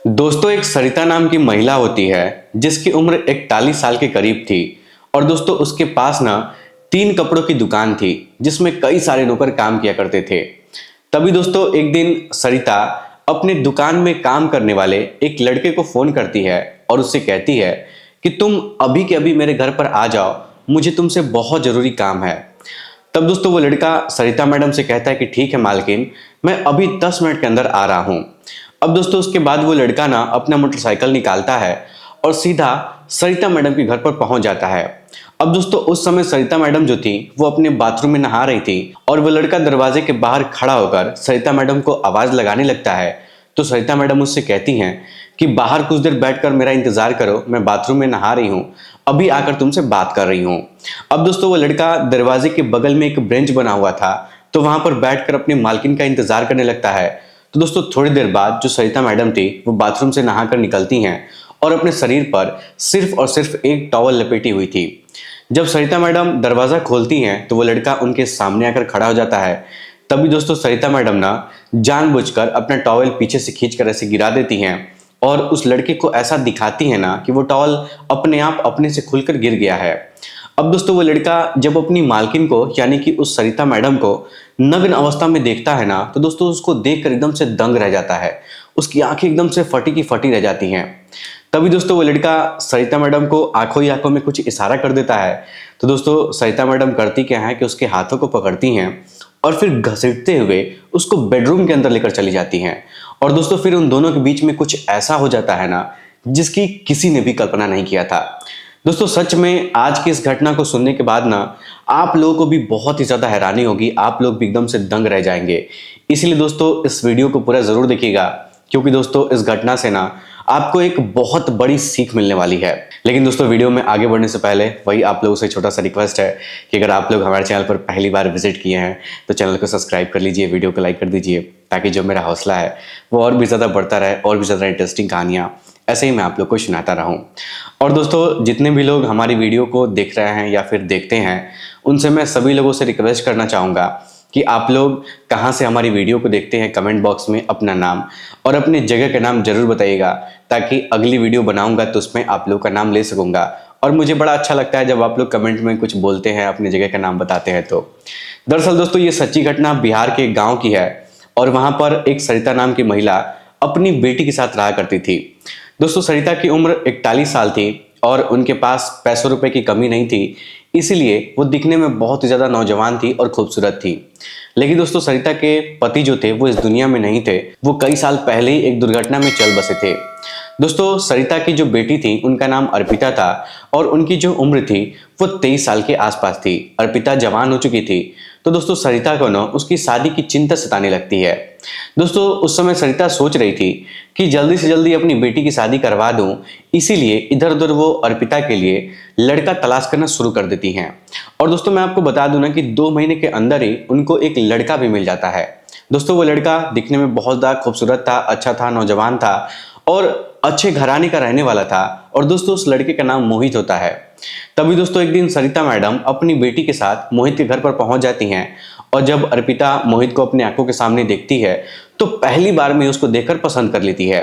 दोस्तों एक सरिता नाम की महिला होती है जिसकी उम्र 41 साल के करीब थी। और दोस्तों उसके पास ना 3 कपड़ों की दुकान थी जिसमें कई सारे नौकर काम किया करते थे। तभी दोस्तों एक दिन सरिता अपने दुकान में काम करने वाले एक लड़के को फोन करती है और उससे कहती है कि तुम अभी के अभी मेरे घर पर आ जाओ, मुझे तुमसे बहुत जरूरी काम है। तब दोस्तों वो लड़का सरिता मैडम से कहता है कि ठीक है मालकिन, मैं अभी 10 मिनट के अंदर आ रहा हूँ। अब दोस्तों उसके बाद वो लड़का ना अपना मोटरसाइकिल निकालता है और सीधा सरिता मैडम के घर पर पहुंच जाता है। अब दोस्तों उस समय सरिता मैडम जो थी वो अपने बाथरूम में नहा रही थी और वो लड़का दरवाजे के बाहर खड़ा होकर सरिता मैडम को आवाज लगाने लगता है। तो सरिता मैडम उससे कहती हैं कि बाहर कुछ देर बैठकर मेरा इंतजार करो, मैं बाथरूम में नहा रही हूँ, अभी आकर तुमसे बात कर रही हूँ। अब दोस्तों वो लड़का दरवाजे के बगल में एक बेंच बना हुआ था तो वहां पर बैठकर अपनी मालकिन का इंतजार करने लगता है। तो दोस्तों थोड़ी देर बाद जो सरिता मैडम थी वो बाथरूम से नहाकर निकलती हैं और अपने शरीर पर सिर्फ और सिर्फ एक टॉवल लपेटी हुई थी। जब सरिता मैडम दरवाजा खोलती हैं तो वो लड़का उनके सामने आकर खड़ा हो जाता है। तभी दोस्तों सरिता मैडम ना जानबूझकर अपना टॉवल पीछे से खींचकर ऐसे गिरा देती हैं और उस लड़के को ऐसा दिखाती है ना कि वो टॉवल अपने आप अपने से खुलकर गिर गया है। अब दोस्तों वो लड़का जब अपनी मालकिन को यानी कि उस सरिता मैडम को नग्न अवस्था में देखता है ना तो दोस्तों उसको देखकर एकदम से दंग रह जाता है। उसकी आंखें एकदम से फटी की फटी रह जाती हैं। तभी दोस्तों वो लड़का सरिता मैडम को आंखों ही आंखों में कुछ इशारा कर देता है। तो दोस्तों सरिता मैडम करती क्या है कि उसके हाथों को पकड़ती हैं और फिर घसीटते हुए उसको बेडरूम के अंदर लेकर चली जाती हैं। और दोस्तों फिर उन दोनों के बीच में कुछ ऐसा हो जाता है ना जिसकी किसी ने भी कल्पना नहीं किया था। दोस्तों सच में आज की इस घटना को सुनने के बाद ना आप लोगों को भी बहुत ही ज्यादा हैरानी होगी, आप लोग भी एकदम से दंग रह जाएंगे। इसलिए दोस्तों इस वीडियो को पूरा जरूर देखिएगा क्योंकि दोस्तों इस घटना से ना आपको एक बहुत बड़ी सीख मिलने वाली है। लेकिन दोस्तों वीडियो में आगे बढ़ने से पहले वही आप लोगों से छोटा सा रिक्वेस्ट है कि अगर आप लोग हमारे चैनल पर पहली बार विजिट किए हैं तो चैनल को सब्सक्राइब कर लीजिए, वीडियो को लाइक कर दीजिए ताकि जो मेरा हौसला है वो और भी ज़्यादा बढ़ता रहे और भी ज़्यादा इंटरेस्टिंग कहानियाँ ऐसे ही मैं आप लोग को सुनाता रहूं। और दोस्तों जितने भी लोग हमारी वीडियो को देख रहे हैं या फिर देखते हैं उनसे मैं सभी लोगों से रिक्वेस्ट करना चाहूँगा कि आप लोग कहाँ से हमारी वीडियो को देखते हैं कमेंट बॉक्स में अपना नाम और अपने जगह का नाम जरूर बताइएगा ताकि अगली वीडियो बनाऊंगा तो उसमें आप लोग का नाम ले सकूंगा। और मुझे बड़ा अच्छा लगता है जब आप लोग कमेंट में कुछ बोलते हैं, अपनी जगह का नाम बताते हैं। तो दरअसल दोस्तों ये सच्ची घटना बिहार के गाँव की है और वहाँ पर एक सरिता नाम की महिला अपनी बेटी के साथ रहा करती थी। दोस्तों सरिता की उम्र 41 साल थी और उनके पास पैसों रुपए की कमी नहीं थी, इसलिए वो दिखने में बहुत ही ज्यादा नौजवान थी और खूबसूरत थी। लेकिन दोस्तों सरिता के पति जो थे वो इस दुनिया में नहीं थे, वो कई साल पहले ही एक दुर्घटना में चल बसे थे। दोस्तों सरिता की जो बेटी थी उनका नाम अर्पिता था और उनकी जो उम्र थी वो 23 साल के आसपास थी। अर्पिता जवान हो चुकी थी तो दोस्तों सरिता को ना उसकी शादी की चिंता सताने लगती है। दोस्तों उस समय सरिता सोच रही थी कि जल्दी से जल्दी अपनी बेटी की शादी करवा दूं, इसीलिए इधर उधर वो अर्पिता के लिए लड़का तलाश करना शुरू कर देती हैं। और दोस्तों मैं आपको बता दूं ना कि 2 महीने के अंदर ही उनको एक लड़का भी मिल जाता है। दोस्तों वो लड़का दिखने में बहुत ज्यादा खूबसूरत था, अच्छा था, नौजवान था और अच्छे घराने का रहने वाला था। और दोस्तों उस लड़के का नाम मोहित होता है। तभी दोस्तों एक दिन सरिता मैडम अपनी बेटी के साथ मोहित के घर पर पहुंच जाती हैं और जब अर्पिता मोहित को अपनी आंखों के सामने देखती है तो पहली बार में उसको देखकर पसंद कर लेती है।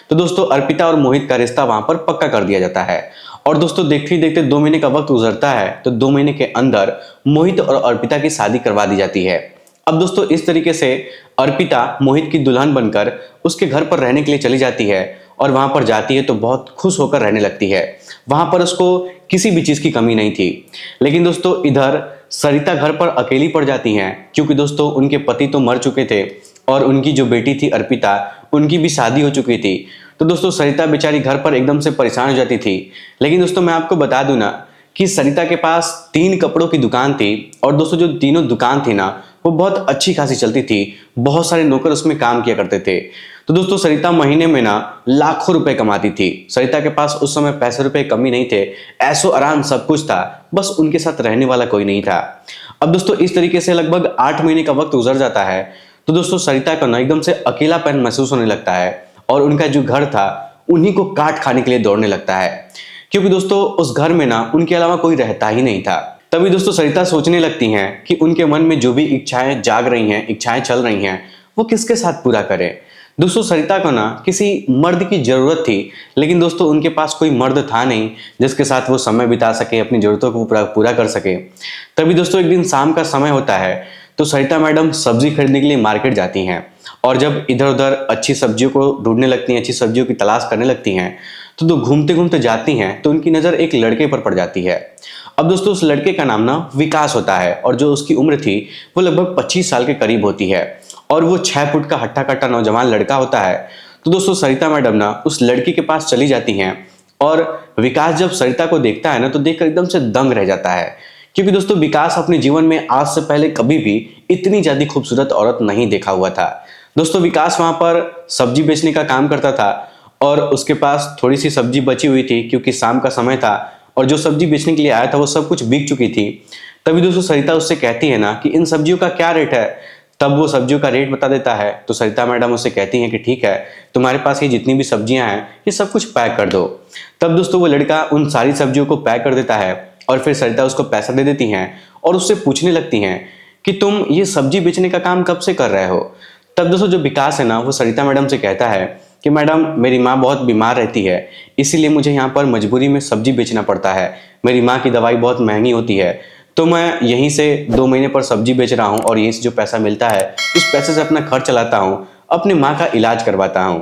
तो दोस्तों अर्पिता और मोहित का रिश्ता वहां पर पक्का कर दिया जाता है। और दोस्तों देखते ही देखते 2 महीने का वक्त गुजरता है तो 2 महीने के अंदर मोहित और अर्पिता की शादी करवा दी जाती है। अब दोस्तों इस तरीके से अर्पिता मोहित की दुल्हन बनकर उसके घर पर रहने के लिए चली जाती है और वहां पर जाती है तो बहुत खुश होकर रहने लगती है। वहां पर उसको किसी भी चीज की कमी नहीं थी। लेकिन दोस्तों इधर सरिता घर पर अकेली पड़ जाती हैं क्योंकि दोस्तों उनके पति तो मर चुके थे और उनकी जो बेटी थी अर्पिता उनकी भी शादी हो चुकी थी। तो दोस्तों सरिता बेचारी घर पर एकदम से परेशान हो जाती थी। लेकिन दोस्तों मैं आपको बता दूं ना कि सरिता के पास 3 कपड़ों की दुकान थी और दोस्तों जो तीनों दुकान थी ना वो बहुत अच्छी खासी चलती थी, बहुत सारे नौकर उसमें काम किया करते थे। तो दोस्तों सरिता महीने में ना लाखों रुपए कमाती थी। सरिता के पास उस समय पैसे रुपए कमी नहीं थे, ऐसो आराम सब कुछ था, बस उनके साथ रहने वाला कोई नहीं था। अब दोस्तों इस तरीके से लगभग 8 महीने का वक्त गुजर जाता है तो दोस्तों सरिता को ना एकदम से अकेलापन महसूस होने लगता है और उनका जो घर था उन्हीं को काट खाने के लिए दौड़ने लगता है क्योंकि दोस्तों उस घर में ना उनके अलावा कोई रहता ही नहीं था। तभी दोस्तों सरिता सोचने लगती हैं कि उनके मन में जो भी इच्छाएं जाग रही हैं, इच्छाएं चल रही हैं, वो किसके साथ पूरा करें। दोस्तों सरिता को ना किसी मर्द की जरूरत थी, लेकिन दोस्तों उनके पास कोई मर्द था नहीं जिसके साथ वो समय बिता सके, अपनी जरूरतों को पूरा पूरा कर सके। तभी दोस्तों एक दिन शाम का समय होता है, तो सरिता मैडम सब्जी खरीदने के लिए मार्केट जाती हैं। और जब इधर उधर अच्छी सब्जियों को ढूंढने लगती हैं, अच्छी सब्जियों की तलाश करने लगती हैं, तो घूमते घूमते जाती हैं तो उनकी नजर एक लड़के पर पड़ जाती है। अब दोस्तों उस लड़के का नाम ना विकास होता है, और जो उसकी उम्र थी वो लगभग 25 साल के करीब होती है, और वो 6 फुट का हट्टा कट्टा नौजवान लड़का होता है। तो दोस्तों सरिता मैडम ना उस लड़की के पास चली जाती हैं, और विकास जब सरिता को देखता है ना तो देखकर एकदम से दंग रह जाता है, क्योंकि दोस्तों विकास अपने जीवन में आज से पहले कभी भी इतनी ज्यादा खूबसूरत औरत नहीं देखा हुआ था। दोस्तों विकास वहां पर सब्जी बेचने का काम करता था, और उसके पास थोड़ी सी सब्जी बची हुई थी क्योंकि शाम का समय था, और जो सब्जी बेचने के लिए आया था वो सब कुछ बिक चुकी थी। तभी दोस्तों सरिता उससे कहती है ना कि इन सब्जियों का क्या रेट है। तब वो सब्जियों का रेट बता देता है, तो सरिता मैडम उससे कहती हैं कि ठीक है, तुम्हारे पास ये जितनी भी सब्जियां हैं ये सब कुछ पैक कर दो। तब दोस्तों वो लड़का उन सारी सब्जियों को पैक कर देता है, और फिर सरिता उसको पैसा दे देती हैं और उससे पूछने लगती हैं कि तुम ये सब्जी बेचने का काम कब से कर रहे हो। तब दोस्तों जो विकास है ना वो सरिता मैडम से कहता है कि मैडम मेरी माँ बहुत बीमार रहती है, इसीलिए मुझे यहाँ पर मजबूरी में सब्जी बेचना पड़ता है। मेरी माँ की दवाई बहुत महंगी होती है, तो मैं यहीं से 2 महीने पर सब्जी बेच रहा हूँ, और यहीं से जो पैसा मिलता है उस पैसे से अपना खर्च चलाता हूँ, अपनी माँ का इलाज करवाता हूँ।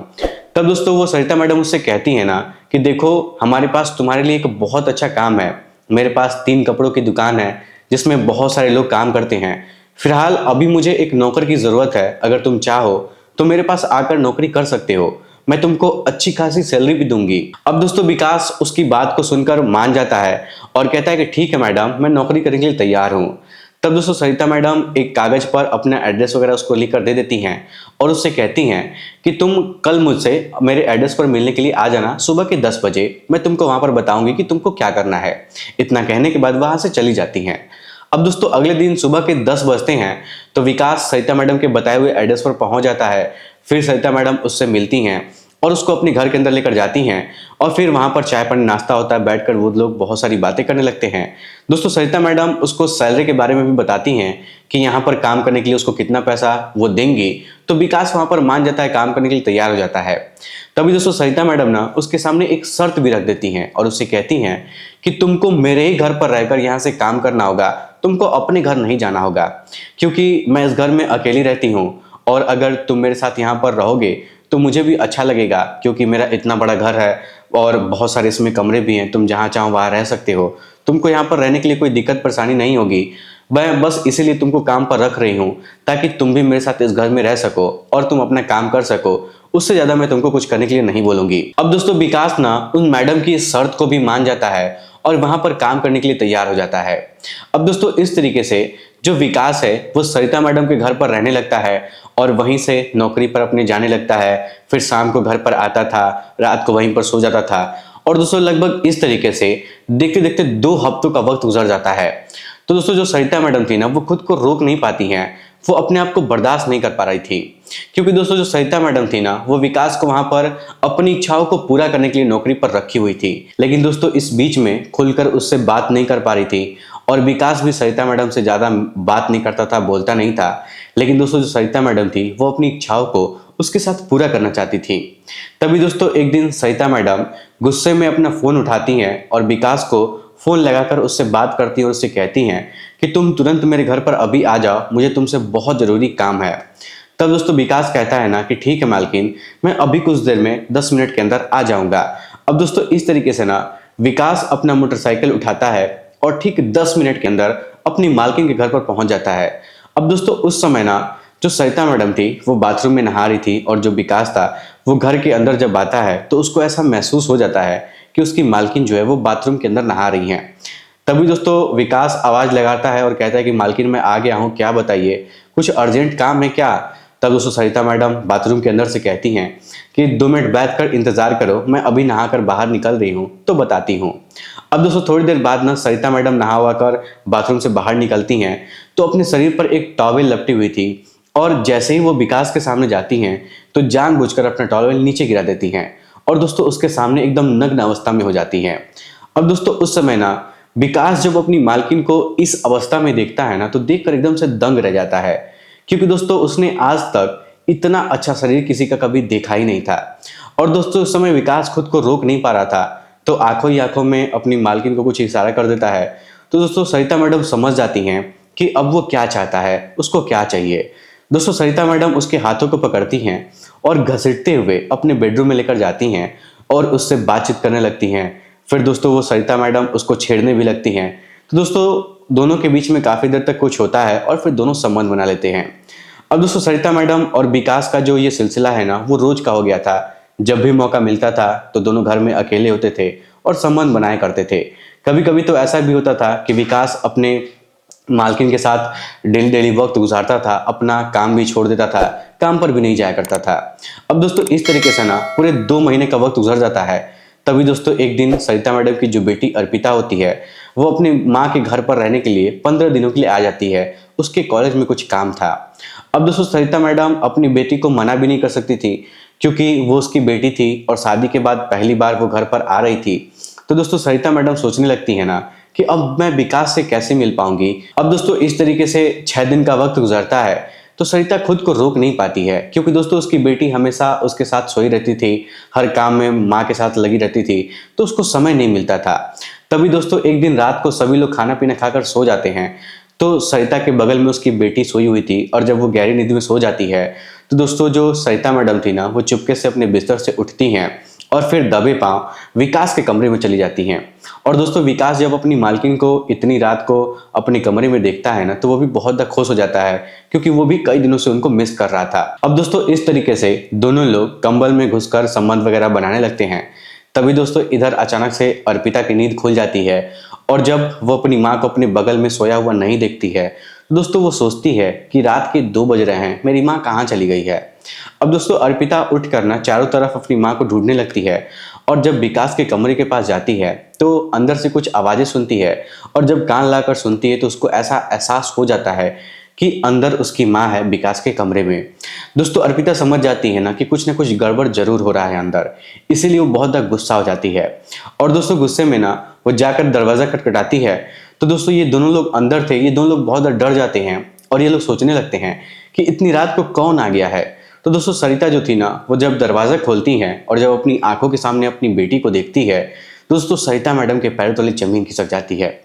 तब दोस्तों वो सरिता मैडम उससे कहती है ना कि देखो हमारे पास तुम्हारे लिए एक बहुत अच्छा काम है। मेरे पास 3 कपड़ों की दुकान है जिसमें बहुत सारे लोग काम करते हैं। फिलहाल अभी मुझे एक नौकर की जरूरत है, अगर तुम चाहो तो मेरे पास आकर नौकरी कर सकते हो, मैं तुमको अच्छी खासी सैलरी भी दूंगी। अब दोस्तों विकास उसकी बात को सुनकर मान जाता है और कहता है कि ठीक है मैडम, मैं नौकरी करने के लिए तैयार हूँ। तब दोस्तों सरिता मैडम एक कागज पर अपना एड्रेस वगैरह उसको लिखकर दे देती हैं, और उससे कहती हैं कि तुम कल मुझसे मेरे एड्रेस पर मिलने के लिए आ जाना सुबह के 10 बजे, मैं तुमको वहां पर बताऊंगी कि तुमको क्या करना है। इतना कहने के बाद वहां से चली जाती हैं। अब दोस्तों अगले दिन सुबह के 10 बजते हैं, तो विकास सरिता मैडम के बताए हुए एड्रेस पर पहुंच जाता है। फिर सरिता मैडम उससे मिलती हैं और उसको अपने घर के अंदर लेकर जाती हैं, और फिर वहां पर चाय पानी नाश्ता होता है, बैठकर वो लोग बहुत सारी बातें करने लगते हैं। दोस्तों सरिता मैडम उसको सैलरी के बारे में भी बताती हैं कि यहाँ पर काम करने के लिए उसको कितना पैसा वो देंगी। तो विकास वहां पर मान जाता है, काम करने के लिए तैयार हो जाता है। तभी दोस्तों सरिता मैडम ना उसके सामने एक शर्त भी रख देती हैं, और उससे कहती हैं कि तुमको मेरे ही घर पर रहकर यहाँ से काम करना होगा, तुमको अपने घर नहीं जाना होगा, क्योंकि मैं इस घर में अकेली रहती हूँ, और अगर तुम मेरे साथ यहाँ पर रहोगे तो मुझे भी अच्छा लगेगा, क्योंकि मेरा इतना बड़ा घर है और बहुत सारे इसमें कमरे भी हैं, तुम जहाँ चाहो वहाँ रह सकते हो, तुमको यहाँ पर रहने के लिए कोई दिक्कत परेशानी नहीं होगी। मैं बस इसीलिए तुमको काम पर रख रही हूँ ताकि तुम भी मेरे साथ इस घर में रह सको और तुम अपना काम कर सको, उससे ज्यादा मैं तुमको कुछ करने के लिए नहीं बोलूंगी। अब दोस्तों विकास ना उन मैडम की इस शर्त को भी मान जाता है और वहां पर काम करने के लिए तैयार हो जाता है। अब दोस्तों इस तरीके से जो विकास है वो सरिता मैडम के घर पर रहने लगता है, और वहीं से नौकरी पर अपने जाने लगता है। फिर शाम को घर पर आता था, रात को वहीं पर सो जाता था, और दोस्तों लगभग इस तरीके से देखते देखते 2 हफ्तों का वक्त गुजर जाता है। तो दोस्तों जो सरिता मैडम थी ना वो खुद को रोक नहीं पाती हैं, वो अपने आप को बर्दाश्त नहीं कर पा रही थी, क्योंकि दोस्तों जो सरिता मैडम थी ना वो विकास को वहां पर अपनी इच्छाओं को पूरा करने के लिए नौकरी पर रखी हुई थी। लेकिन दोस्तों इस बीच में खुलकर उससे बात नहीं कर पा रही थी, और विकास भी सरिता मैडम से ज्यादा बात नहीं करता था, बोलता नहीं था। लेकिन दोस्तों जो सरिता मैडम थी वो अपनी इच्छाओं को उसके साथ पूरा करना चाहती थी। तभी दोस्तों एक दिन सरिता मैडम गुस्से में अपना फोन उठाती हैं और विकास को फोन लगाकर उससे बात करती हैं और उससे कहती हैं कि तुम तुरंत मेरे घर पर अभी आ जाओ, मुझे तुमसे बहुत जरूरी काम है। तब दोस्तों विकास कहता है ना कि ठीक है मालकिन, मैं अभी कुछ देर में 10 मिनट के अंदर आ जाऊंगा। अब दोस्तों इस तरीके से ना विकास अपना मोटरसाइकिल उठाता है और ठीक 10 मिनट के अंदर अपनी मालकिन के घर पर पहुंच जाता है। अब दोस्तों उस समय ना जो सरिता मैडम थी वो बाथरूम में नहा रही थी, और जो विकास था वो घर के अंदर जब आता है तो उसको ऐसा महसूस हो जाता है कि उसकी मालकिन जो है वो बाथरूम के अंदर नहा रही हैं। तभी दोस्तों विकास आवाज लगाता है और कहता है कि मालकिन मैं आ गया हूँ, क्या बताइए, कुछ अर्जेंट काम है क्या। तब दोस्तों सरिता मैडम बाथरूम के अंदर से कहती हैं कि 2 मिनट बैठकर इंतजार करो, मैं अभी नहाकर बाहर निकल रही हूँ तो बताती हूँ। अब दोस्तों थोड़ी देर बाद ना सरिता मैडम नहा हुआ कर बाथरूम से बाहर निकलती हैं, तो अपने शरीर पर एक टॉवेल लपटी हुई थी, और जैसे ही वो विकास के सामने जाती हैं तो जानबूझकर अपना टॉवेल नीचे गिरा देती हैं, और दोस्तों उसके सामने एकदम नग्न अवस्था में हो जाती हैं। अब दोस्तों उस समय ना विकास जब अपनी मालकिन को इस अवस्था में देखता है ना तो देखकर एकदम से दंग रह जाता है, क्योंकि दोस्तों उसने आज तक इतना अच्छा शरीर किसी का कभी देखा ही नहीं था। और दोस्तों उस समय विकास खुद को रोक नहीं पा रहा था, तो आंखों ही आंखों में अपनी मालकिन को कुछ इशारा कर देता है। तो दोस्तों सरिता मैडम समझ जाती हैं कि अब वो क्या चाहता है, उसको क्या चाहिए। दोस्तों सरिता मैडम उसके हाथों को पकड़ती हैं और घसीटते हुए अपने बेडरूम में लेकर जाती हैं और उससे बातचीत करने लगती हैं। फिर दोस्तों वो सरिता मैडम उसको छेड़ने भी लगती हैं। तो दोस्तों दोनों के बीच में काफ़ी देर तक कुछ होता है और फिर दोनों संबंध बना लेते हैं। अब दोस्तों सरिता मैडम और विकास का जो ये सिलसिला है ना, वो रोज का हो गया था। जब भी मौका मिलता था तो दोनों घर में अकेले होते थे और संबंध बनाए करते थे। कभी कभी तो ऐसा भी होता था कि विकास अपने मालकिन के साथ डेली डेली वक्त गुजारता था, अपना काम भी छोड़ देता था, काम पर भी नहीं जाया करता था। अब दोस्तों इस तरीके से ना पूरे 2 महीने का वक्त गुजर जाता है। तभी दोस्तों एक दिन सरिता मैडम की जो बेटी अर्पिता होती है, वो अपनी माँ के घर पर रहने के लिए 15 दिनों के लिए आ जाती है। उसके कॉलेज में कुछ काम था। अब दोस्तों सरिता मैडम अपनी बेटी को मना भी नहीं कर सकती थी, क्योंकि वो उसकी बेटी थी और शादी के बाद पहली बार वो घर पर आ रही थी। तो दोस्तों सरिता मैडम सोचने लगती है ना कि अब मैं विकास से कैसे मिल पाऊंगी। अब दोस्तों इस तरीके से 6 दिन का वक्त गुजरता है, तो सरिता खुद को रोक नहीं पाती है, क्योंकि दोस्तों उसकी बेटी हमेशा उसके साथ सोई रहती थी, हर काम में माँ के साथ लगी रहती थी, तो उसको समय नहीं मिलता था। तभी दोस्तों एक दिन रात को सभी लोग खाना पीना खाकर सो जाते हैं, तो सरिता के बगल में उसकी बेटी सोई हुई थी। और जब वो गहरी नींद में सो जाती है, तो दोस्तों जो सरिता मैडम थी ना, वो चुपके से अपने बिस्तर से उठती हैं और फिर दबे पांव विकास के कमरे में चली जाती हैं। और दोस्तों विकास जब अपनी मालकिन को इतनी रात को अपने कमरे में देखता है ना, तो वो भी बहुत ज्यादा खुश हो जाता है, क्योंकि वो भी कई दिनों से उनको मिस कर रहा था। अब दोस्तों इस तरीके से दोनों लोग कंबल में घुसकर संबंध वगैरह बनाने लगते हैं। तभी दोस्तों इधर अचानक से अर्पिता की नींद खुल जाती है, और जब वो अपनी माँ को अपने बगल में सोया हुआ नहीं देखती है, तो दोस्तों वो सोचती है कि रात के 2 बज रहे हैं, मेरी माँ कहाँ चली गई है। अब दोस्तों अर्पिता उठ कर ना चारों तरफ अपनी माँ को ढूंढने लगती है, और जब विकास के कमरे के पास जाती है तो अंदर से कुछ आवाजें सुनती है। और जब कान लाकर सुनती है तो उसको ऐसा एहसास हो जाता है कि अंदर उसकी माँ है विकास के कमरे में। दोस्तों अर्पिता समझ जाती है ना कि कुछ ना कुछ गड़बड़ जरूर हो रहा है अंदर, इसीलिए वो बहुत ज़्यादा गुस्सा हो जाती है। और दोस्तों गुस्से में ना वो जाकर दरवाज़ा खटखटाती है। तो दोस्तों ये दोनों लोग अंदर थे, ये दोनों लोग बहुत ज़्यादा डर जाते हैं और ये लोग सोचने लगते हैं कि इतनी रात को कौन आ गया है। तो दोस्तों सरिता जो थी ना, वो जब दरवाज़ा खोलती हैं और जब अपनी आंखों के सामने अपनी बेटी को देखती है, दोस्तों सरिता मैडम के पैरों तले जमीन खिसक जाती है।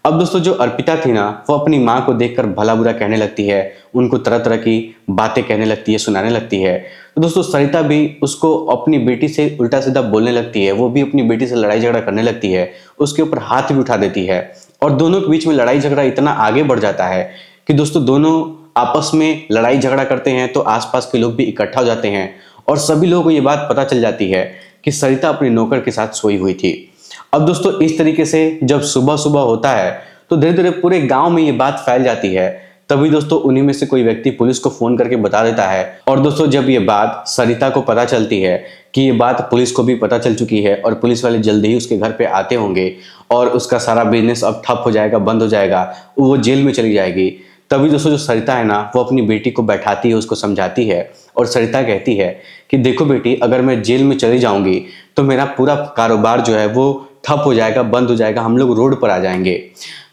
अब दोस्तों जो अर्पिता थी ना, वो अपनी माँ को देखकर भला बुरा कहने लगती है, उनको तरह तरह की बातें कहने लगती है, सुनाने लगती है। तो दोस्तों सरिता भी उसको अपनी बेटी से उल्टा सीधा बोलने लगती है, वो भी अपनी बेटी से लड़ाई झगड़ा करने लगती है, उसके ऊपर हाथ भी उठा देती है। और दोनों के बीच में लड़ाई झगड़ा इतना आगे बढ़ जाता है कि दोस्तों दोनों आपस में लड़ाई झगड़ा करते हैं, तो आसपास के लोग भी इकट्ठा हो जाते हैं और सभी लोगों को ये बात पता चल जाती है कि सरिता अपने नौकर के साथ सोई हुई थी। अब दोस्तों इस तरीके से जब सुबह सुबह होता है, तो धीरे धीरे पूरे गांव में ये बात फैल जाती है। तभी दोस्तों उन्हीं में से कोई व्यक्ति पुलिस को फोन करके बता देता है। और दोस्तों जब ये बात सरिता को पता चलती है कि ये बात पुलिस को भी पता चल चुकी है और पुलिस वाले जल्दी ही उसके घर पे आते होंगे और उसका सारा बिजनेस अब ठप हो जाएगा, बंद हो जाएगा, वो जेल में चली जाएगी। तभी दोस्तों जो सरिता है ना, वो अपनी बेटी को बैठाती है, उसको समझाती है और सरिता कहती है कि देखो बेटी, अगर मैं जेल में चली जाऊंगी तो मेरा पूरा कारोबार जो है वो ठप हो जाएगा, बंद हो जाएगा, हम लोग रोड पर आ जाएंगे।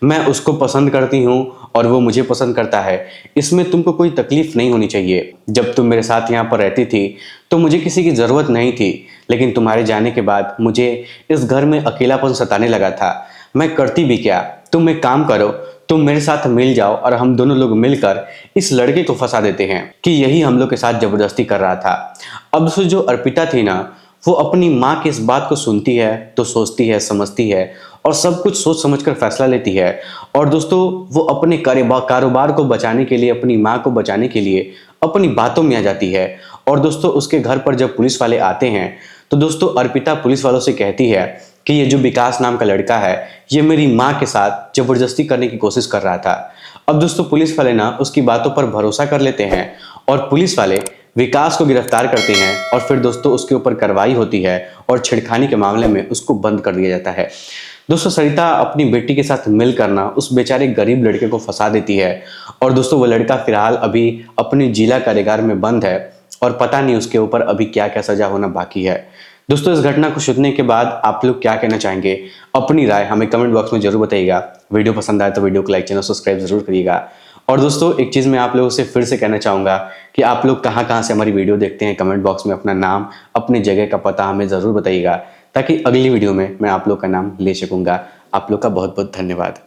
मैं उसको पसंद करती हूँ और वो मुझे पसंद करता है, इसमें तुमको कोई तकलीफ नहीं होनी चाहिए। जब तुम मेरे साथ यहाँ पर रहती थी तो मुझे किसी की ज़रूरत नहीं थी, लेकिन तुम्हारे जाने के बाद मुझे इस घर में अकेलापन सताने लगा था। मैं करती भी क्या, तुम एक काम करो, तुम मेरे साथ मिल जाओ और हम दोनों लोग मिलकर इस लड़के को फंसा देते हैं, कि यही हम लोग के साथ जबरदस्ती कर रहा था। अब दोस्तों जो अर्पिता थी ना, वो अपनी माँ की इस बात को सुनती है तो सोचती है, समझती है और सब कुछ सोच समझकर फैसला लेती है। और दोस्तों वो अपने कारोबार को बचाने के लिए, अपनी माँ को बचाने के लिए अपनी बातों में आ जाती है। और दोस्तों उसके घर पर जब पुलिस वाले आते हैं, तो दोस्तों अर्पिता पुलिस वालों से कहती है कि ये जो विकास नाम का लड़का है, ये मेरी माँ के साथ जबरदस्ती करने की कोशिश कर रहा था। अब दोस्तों पुलिस वाले ना उसकी बातों पर भरोसा कर लेते हैं और पुलिस वाले विकास को गिरफ्तार करते हैं। और फिर दोस्तों उसके ऊपर कार्रवाई होती है और छेड़खानी के मामले में उसको बंद कर दिया जाता है। दोस्तों सरिता अपनी बेटी के साथ मिलकर ना उस बेचारे गरीब लड़के को फंसा देती है। और दोस्तों वो लड़का फिलहाल अभी अपनी जिला कारागार में बंद है और पता नहीं उसके ऊपर अभी क्या क्या सजा होना बाकी है। दोस्तों इस घटना को सुनने के बाद आप लोग क्या कहना चाहेंगे, अपनी राय हमें कमेंट बॉक्स में जरूर बताइएगा। वीडियो पसंद आए तो वीडियो को लाइक, चैनल सब्सक्राइब जरूर करिएगा और दोस्तों एक चीज़ मैं आप लोगों से फिर से कहना चाहूँगा कि आप लोग कहाँ कहाँ से हमारी वीडियो देखते हैं, कमेंट बॉक्स में अपना नाम, अपनी जगह का पता हमें ज़रूर बताइएगा, ताकि अगली वीडियो में मैं आप लोग का नाम ले सकूँगा। आप लोग का बहुत बहुत धन्यवाद।